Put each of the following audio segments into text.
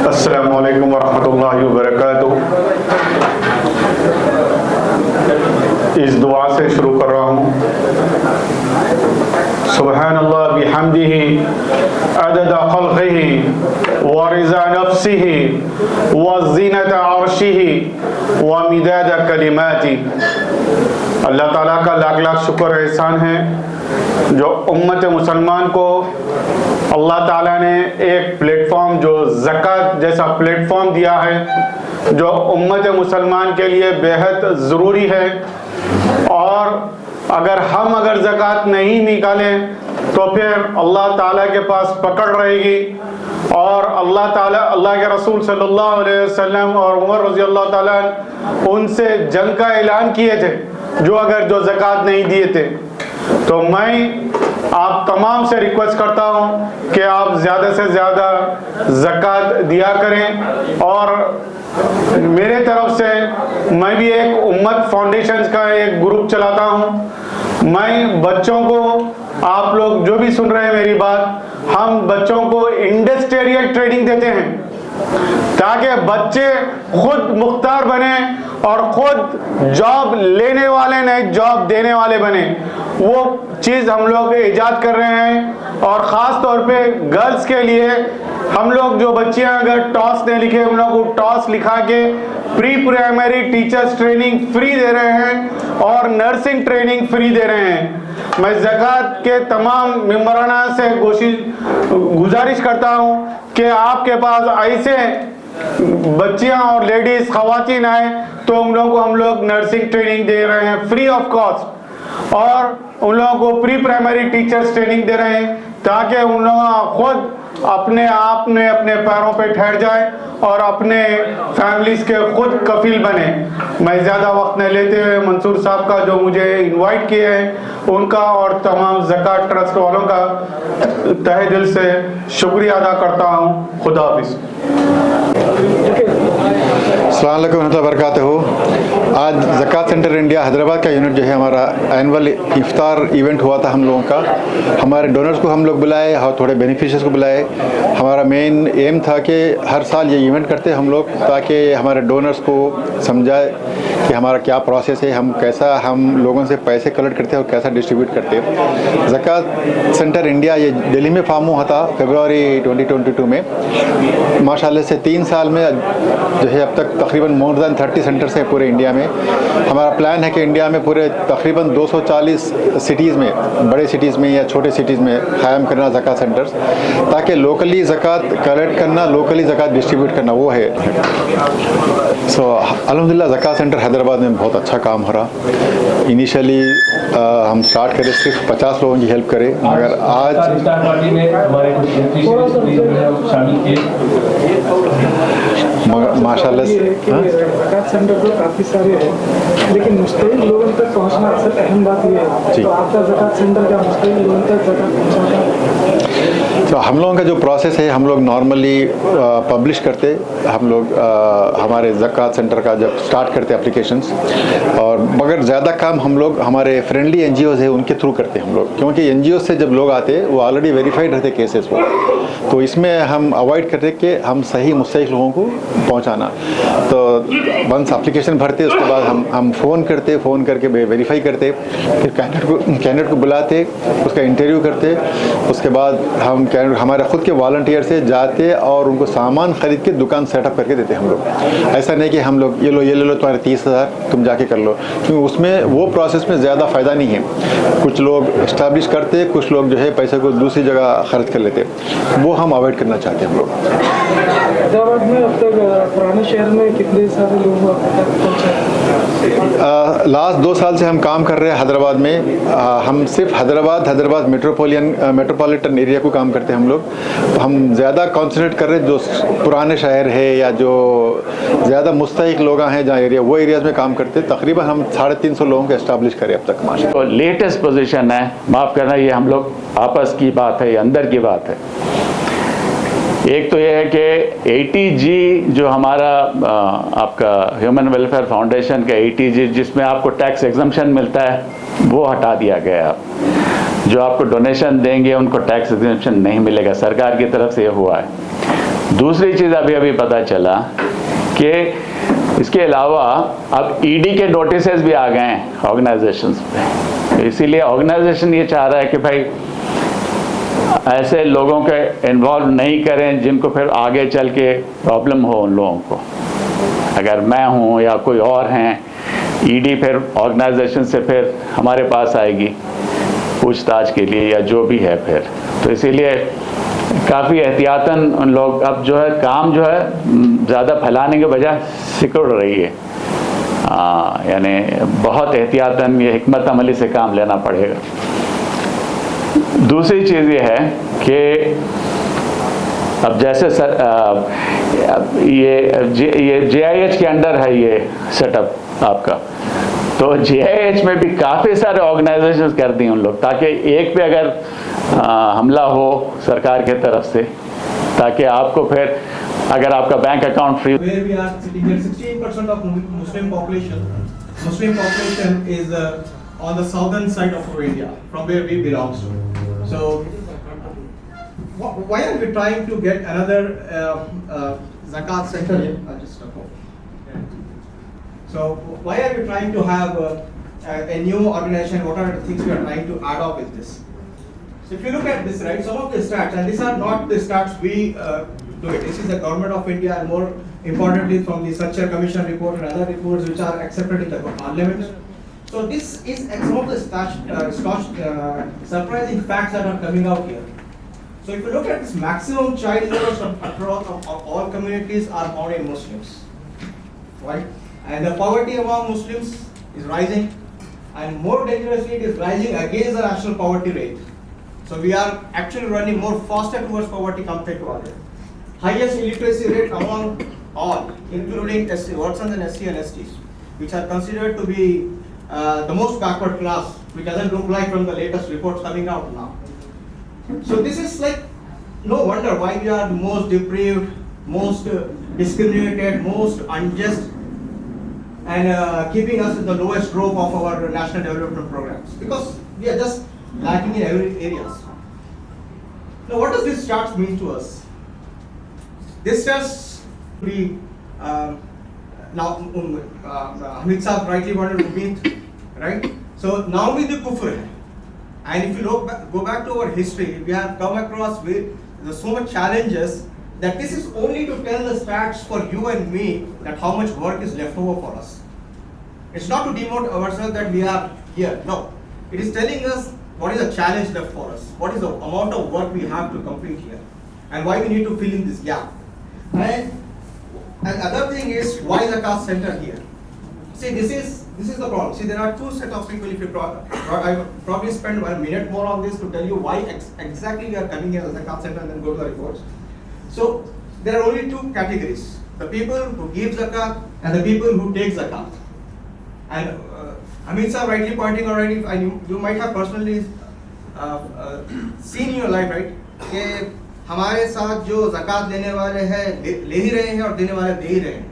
अस्सलामु अलैकुम वरहमतुल्लाहि वबरकातुह। इस दुआ से शुरू कर रहा हूँ। सुब्हानल्लाह बिहम्दिही अदद खल्क़िही व रिज़ा नफ्सिही व ज़ीनत अर्शिही व मिदाद कलिमाती। अल्लाह ताला का लाख लाख शुक्र एहसान है जो उम्मत मुसलमान को अल्लाह ताला ने एक प्लेटफॉर्म, जो ज़कात जैसा प्लेटफॉर्म दिया है, जो उम्मत मुसलमान के लिए बेहद ज़रूरी है। और अगर ज़कात नहीं निकालें तो फिर अल्लाह ताला के पास पकड़ रहेगी। और अल्लाह के रसूल सल्लल्लाहु अलैहि वसल्लम और उमर रज़ी अल्लाह ताला उनसे जंग का ऐलान किए थे जो ज़कात नहीं दिए थे। तो मैं आप तमाम से रिक्वेस्ट करता हूँ कि आप ज़्यादा से ज़्यादा ज़कात दिया करें। और मेरे तरफ से मैं भी एक उम्मत फाउंडेशन का एक ग्रुप चलाता हूँ। मैं बच्चों को, आप लोग जो भी सुन रहे हैं मेरी बात, हम बच्चों को इंडस्ट्रियल ट्रेनिंग देते हैं ताकि बच्चे खुद मुख्तार बने और खुद जॉब लेने वाले नहीं, जॉब देने वाले बने। वो चीज़ हम लोग ईजाद कर रहे हैं। और ख़ास तौर पे गर्ल्स के लिए हम लोग, जो बच्चियां अगर टॉस नहीं लिखे, हम लोग को टॉस लिखा के pre primary teachers training free दे रहे हैं और नर्सिंग ट्रेनिंग फ्री दे रहे हैं। मैं ज़कात के तमाम मेंबराना से गुजारिश करता हूँ कि आपके पास ऐसे बच्चियां और लेडीज़ ख़वातीन आए तो उन लोगों को हम लोग नर्सिंग ट्रेनिंग दे रहे हैं फ्री ऑफ कॉस्ट। और उन लोगों को प्री प्राइमरी टीचर्स ट्रेनिंग दे रहे हैं ताकि उन लोग खुद अपने आप में अपने पैरों पे ठहर जाए और अपने फैमिलीज के खुद कफील बने। मैं ज़्यादा वक्त नहीं लेते हुए मंसूर साहब का, जो मुझे इनवाइट किए हैं, उनका और तमाम ज़कात ट्रस्ट वालों का तहे दिल से शुक्रिया अदा करता हूँ। खुदा हाफिज़। अस्सलाम वालेकुम रहमतुल्लाहि व बरकातहू। आज ज़कात सेंटर इंडिया हैदराबाद का यूनिट जो है, हमारा एनुअल इफ्तार इवेंट हुआ था हम लोगों का। हमारे डोनर्स को हम लोग बुलाए और थोड़े बेनिफिशियर्स को बुलाए। हमारा मेन एम था कि हर साल ये इवेंट करते हम लोग ताकि हमारे डोनर्स को समझाए कि हमारा क्या प्रोसेस है, हम लोगों से पैसे कलेक्ट करते हैं और कैसा डिस्ट्रीब्यूट करते हैं। ज़कात सेंटर इंडिया ये दिल्ली में फॉर्म हुआ था फरवरी 2022 में। माशाल्लाह से 3 साल में जो है अब तक तकरीबन मोर दैन 30 सेंटर्स हैं पूरे इंडिया में। हमारा प्लान है कि इंडिया में पूरे तकरीबन 240 सिटीज़ में, बड़े सिटीज़ में या छोटे सिटीज़ में कायम करना ज़कात सेंटर्स, ताकि लोकली ज़कात कलेक्ट करना, लोकली ज़कात डिस्ट्रीब्यूट करना, वो है। सो अल्हम्दुलिल्लाह ज़कात सेंटर हैदराबाद में बहुत अच्छा काम हो रहा। इनिशियली हम स्टार्ट करें सिर्फ 50 लोगों की हेल्प करें, मगर आज माशाल्लाह से ज़कात सेंटर तो काफ़ी सारे हैं, लेकिन मुस्तहिक लोगों तक पहुंचना असल अहम बात यह है। तो आपका ज़कात सेंटर क्या मुस्तहिक लोगों तक ज़कात पहुंचाता है? तो हम लोगों का जो प्रोसेस है, हम लोग नॉर्मली पब्लिश करते, हम लोग हमारे ज़कात सेंटर का जब स्टार्ट करते एप्लीकेशंस, और मगर ज़्यादा काम हम लोग हमारे फ्रेंडली एनजीओज़ है उनके थ्रू करते हैं हम लोग, क्योंकि एनजीओ से जब लोग आते वो ऑलरेडी वेरीफाइड रहते केसेस वो। तो इसमें हम अवॉइड करते कि हम सही मुस्तहिक लोगों को पहुंचाना। तो वंस एप्लीकेशन भरते उसके बाद हम फ़ोन करके वेरीफाई करते, फिर कैंडिडेट को बुलाते, उसका इंटरव्यू करते, उसके बाद हम हमारे ख़ुद के वॉलंटियर से जाते और उनको सामान ख़रीद के दुकान सेटअप करके देते हम लोग। ऐसा नहीं कि हम लोग ये ले लो तुम्हारे 30,000 तुम जाके कर लो, क्योंकि उसमें वो प्रोसेस में ज़्यादा फ़ायदा नहीं है। कुछ लोग इस्टेब्लिश करते, कुछ लोग जो है पैसे को दूसरी जगह खर्च कर लेते, वो हम अवॉइड करना चाहते हैं हम लोग। हैदराबाद में अब तक पुराने शहर में कितने सारे लोग अब तक पहुँचे? लास्ट 2 साल से हम काम कर रहे हैं हैदराबाद में। हम सिर्फ हैदराबाद मेट्रोपॉलिटन एरिया को काम करते हैं हम लोग। हम ज़्यादा कॉन्सेंट्रेट कर रहे हैं जो पुराने शहर है या जो ज़्यादा मुस्तहिक लोग हैं जहाँ एरिया, वो एरियाज़ में काम करते हैं। तकरीबन हम 350 लोगों को एस्टाब्लिश करें अब तक। माशा तो लेटेस्ट पोजीशन है, माफ़ करना, ये हम लोग आपस की बात है, ये अंदर की बात है। एक तो ये है कि ATG जो हमारा आपका ह्यूमन वेलफेयर फाउंडेशन का ATG, जिसमें आपको टैक्स एग्जम्पशन मिलता है, वो हटा दिया गया है। जो आपको डोनेशन देंगे उनको टैक्स एग्जम्पशन नहीं मिलेगा, सरकार की तरफ से ये हुआ है। दूसरी चीज़ अभी अभी पता चला कि इसके अलावा अब ईडी के नोटिसेस भी आ गए हैं ऑर्गेनाइजेशंस पे। इसीलिए ऑर्गेनाइजेशन ये चाह रहा है कि भाई ऐसे लोगों के इन्वॉल्व नहीं करें जिनको फिर आगे चल के प्रॉब्लम हो उन लोगों को। अगर मैं हूँ या कोई और हैं, ईडी फिर ऑर्गेनाइजेशन से फिर हमारे पास आएगी पूछताछ के लिए या जो भी है फिर। तो इसीलिए काफ़ी एहतियातन उन लोग अब जो है काम जो है ज़्यादा फैलाने के बजाय सिकुड़ रही है। यानी बहुत एहतियातन ये हिकमत अमली से काम लेना पड़ेगा। दूसरी चीज़ ये है कि अब जैसे ये JIH के अंडर है ये सेटअप आपका, तो JIH में भी काफ़ी सारे ऑर्गेनाइजेशंस कर दी उन लोग, ताकि एक पे अगर हमला हो सरकार के तरफ से, ताकि आपको फिर अगर आपका bank account free. Where we are sitting here, 16% of Muslim population is on the southern side of India, from where we belong to. So, why are we trying to get another zakat center in? So, why are we trying to have a new organization? What are the things we are trying to add up with this? So, if you look at this, right, some of the stats, and these are not the stats we do it. This is the government of India, and more importantly, from the Structure Commission report and other reports which are accepted in the Parliament. So, this is some of the surprising facts that are coming out here. So, if you look at this, maximum child labour across of all communities are found in Muslims, right? And the poverty among Muslims is rising, and more dangerously, it is rising against the national poverty rate. So we are actually running more faster towards poverty compared to others. Highest illiteracy rate among all, including Watsons and SC and STs, which are considered to be the most backward class, which doesn't look like from the latest reports coming out now. So this is like, no wonder why we are the most deprived, most discriminated, most unjust, and keeping us in the lowest rope of our national development programs, because we are just lacking in every areas. Now, what does this chart mean to us? This starts to be now Hamid Saab rightly wanted to meet, right? So now with the kufr, and if you go back to our history, we have come across with so much challenges that this is only to tell the stats for you and me that how much work is left over for us. It's not to demote ourselves that we are here. No, it is telling us what is the challenge left for us, what is the amount of work we have to complete here, and why we need to fill in this gap. And other thing is, why Zakat Center here? See, this is the problem. See, there are two set of people. If you I probably spend 1 minute more on this to tell you why exactly we are coming here as Zakat Center and then go to the reports. So there are only two categories: the people who give zakat and the people who take zakat. And Hamid Saab rightly pointing already, and you might have personally seen in your life, right? कि हमारे साथ जो zakat देने वाले हैं ले ही रहे हैं और देने वाले दे ही रहे हैं.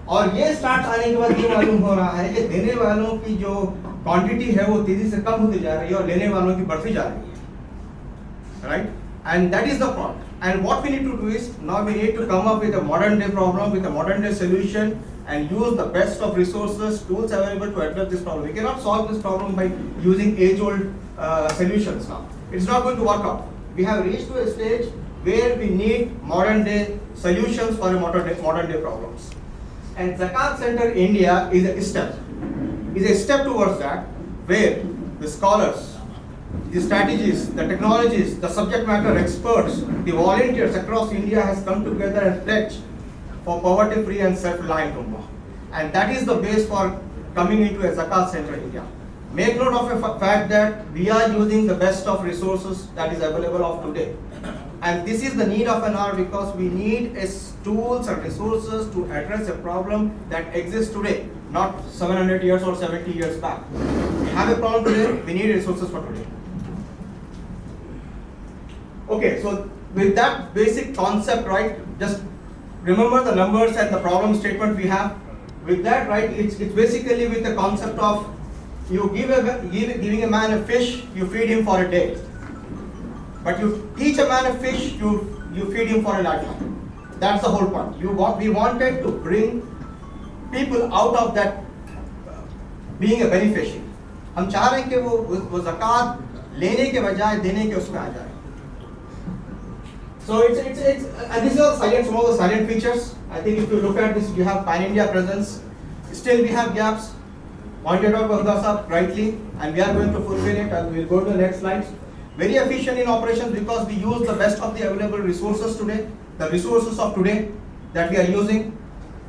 और ये स्टार्ट आने के बाद ये मालूम हो रहा है कि देने वालों की जो क्वांटिटी है वो तेजी से कम होती जा रही है और लेने वालों की बढ़ती जा रही है, right? And that is the problem. And what we need to do is, now we need to come up with a modern day problem, with a modern day solution, and use the best of resources, tools available to address this problem. We cannot solve this problem by using age-old solutions now. It's not going to work out. We have reached to a stage where we need modern day solutions for modern day problems. And Zakat Center India is a step towards that, where the scholars, the strategies, the technologies, the subject matter experts, the volunteers across India has come together and pledged for poverty-free and self-reliant Ummah. And that is the base for coming into a Zakat Center India. Make note of the fact that we are using the best of resources that is available of today. And this is the need of an hour, because we need tools and resources to address a problem that exists today, not 700 years or 70 years back. We have a problem today, we need resources for today. Okay, so with that basic concept, right, just remember the numbers and the problem statement we have. With that, right, it's basically with the concept of you giving a man a fish, you feed him for a day. But you teach a man a fish, you feed him for a lifetime. That's the whole point. We wanted to bring people out of that being a beneficiary. हम चाह रहे हैं कि वो ज़कात लेने के बजाय देने के उसमें आ जाए. So it's and these are some of the silent features. I think if you look at this, we have pan-India presence. Still we have gaps pointed out by Hudasa rightly, and we are going to fulfill it. And we'll go to the next slide. Very efficient in operations because we use the best of the available resources today, the resources of today that we are using,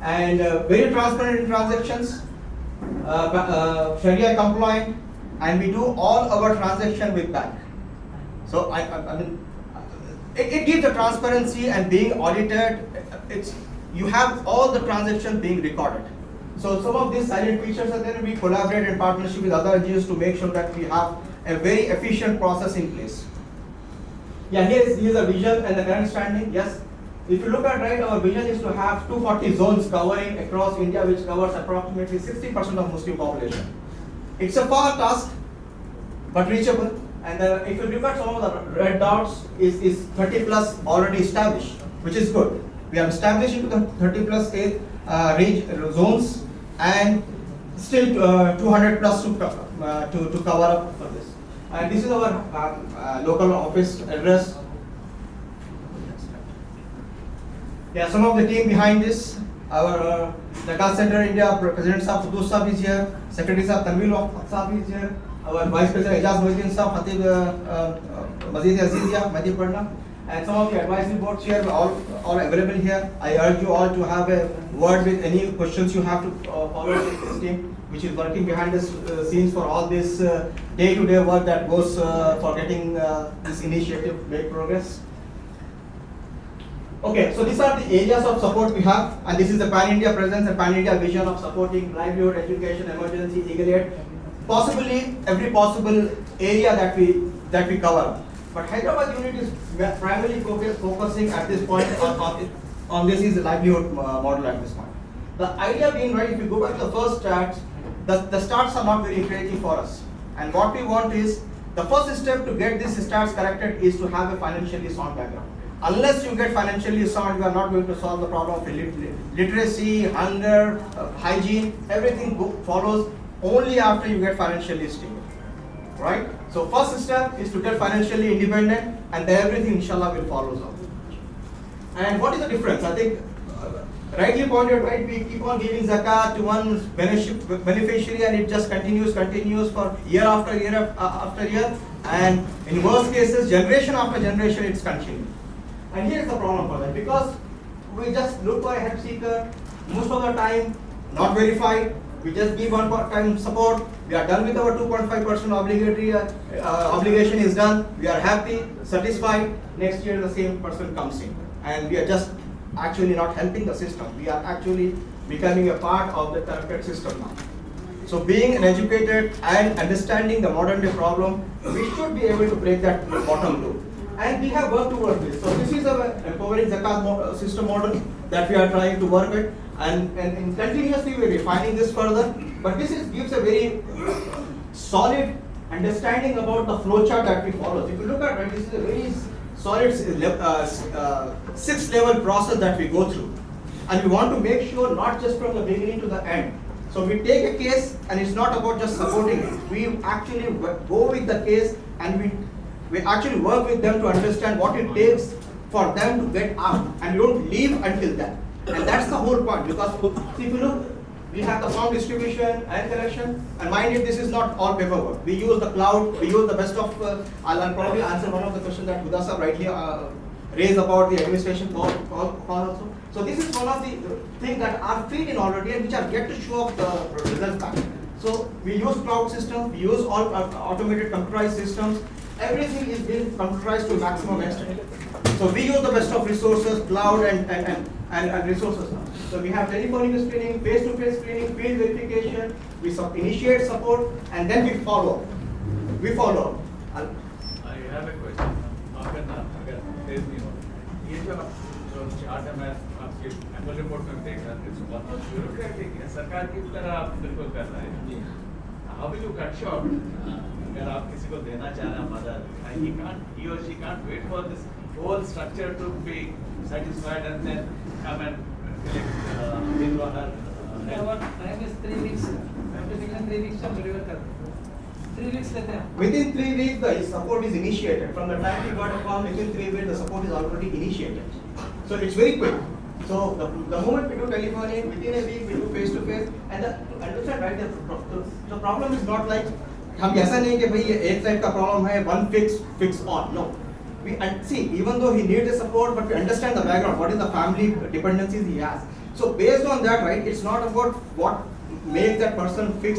and very transparent in transactions, Sharia compliant, and we do all our transaction with bank. So I mean, it gives the transparency and being audited. You have all the transactions being recorded. So some of these silent features are there. We collaborate in partnership with other NGOs to make sure that we have a very efficient process in place. Yeah, here's a vision and the current standing. Yes, if you look at right, our vision is to have 240 zones covering across India, which covers approximately 60% of Muslim population. It's a far task, but reachable. And if you look at some of the red dots, is 30 plus already established, which is good. We are establishing the 30 plus range zones, and still 200 plus to cover up for this. And this is our local office address. Yeah, some of the team behind this. Our ZAKAT Center India President Sahab Qudus Sahab is here. Secretary Sahab Tanveer Sahab is here. Our Vice President Ejaz Muhyiddin Sahab, Khatib Mazid Azizia, Madhya Pradesh. And some of the advisory boards here are all available here. I urge you all to have a word with any questions you have to follow this team, which is working behind the scenes for all this day-to-day work that goes for getting this initiative make progress. Okay, so these are the areas of support we have, and this is the pan-India presence and pan-India vision of supporting livelihood, education, emergency, legal aid, possibly every possible area that we cover. But Hyderabad unit is primarily focusing at this point on this is the livelihood model at this point. The idea being, right, if you go back to the first stats, the stats are not very encouraging for us. And what we want is, the first step to get these stats corrected is to have a financially sound background. Unless you get financially sound, you are not going to solve the problem of literacy, hunger, hygiene. Everything follows only after you get financially stable. Right? So first step is to get financially independent, and then everything inshallah will follow up. And what is the difference? I think rightly pointed, right? We keep on giving zakat to one beneficiary, and it just continues for year after year, and in worst cases, generation after generation, it's continuing. And here's the problem for that, because we just look for a help seeker, most of the time not verified. We just give one-time support. We are done with our 2.5% obligatory obligation is done. We are happy, satisfied. Next year the same person comes in, and we are just actually not helping the system. We are actually becoming a part of the corrupted system now. So being an educated and understanding the modern day problem, we should be able to break that bottom loop. And we have worked towards this. So this is a empowering zakat system model that we are trying to work with, and continuously we are refining this further. But this gives a very solid understanding about the flowchart that we follow. So if you look at it, this is a very solid 6-level process that we go through, and we want to make sure not just from the beginning to the end. So we take a case, and it's not about just supporting it. We actually go with the case, and we actually work with them to understand what it takes for them to get out, and we don't leave until then. And that's the whole point, because if you look, we have the form distribution and collection, and mind you, this is not all paperwork. We use the cloud, we use the best of, I'll probably answer one of the questions that Hudasa rightly raised about the administration call also. So this is one of the things that are feed in already, and which are yet to show up the results back. So we use cloud systems, we use all automated computerized systems. Everything is being computerized to maximum extent. So we use the best of resources, cloud and resources now. So we have telephonic screening, face-to-face screening, field verification, we initiate support, and then we follow up. I have a question. ये जो chart है, मैं आपके annual report में देखा, बहुत bureaucratic है, सरकार की तरह आप बिल्कुल कर रहे हैं. How will you cut short? अगर आप किसी को देना चाह रहे हैं मदद, he or she can't wait for this whole structure to be satisfied and then come and collect his or her Our time is 3 weeks. Application 3 weeks से deliver कर 3 weeks लेते हैं. Within 3 weeks, the support is initiated. From the time he got a form, within 3 weeks, the support is already initiated. So it's very quick. So the moment we do telephoning, within a week we do face to face, and to understand right, the problem is not like हम ऐसा नहीं कि भाई ये एक side का problem है, one fix all. No. We see, even though he needs the support, but we understand the background. What is the family dependencies he has? So based on that, right, it's not about what makes that person fix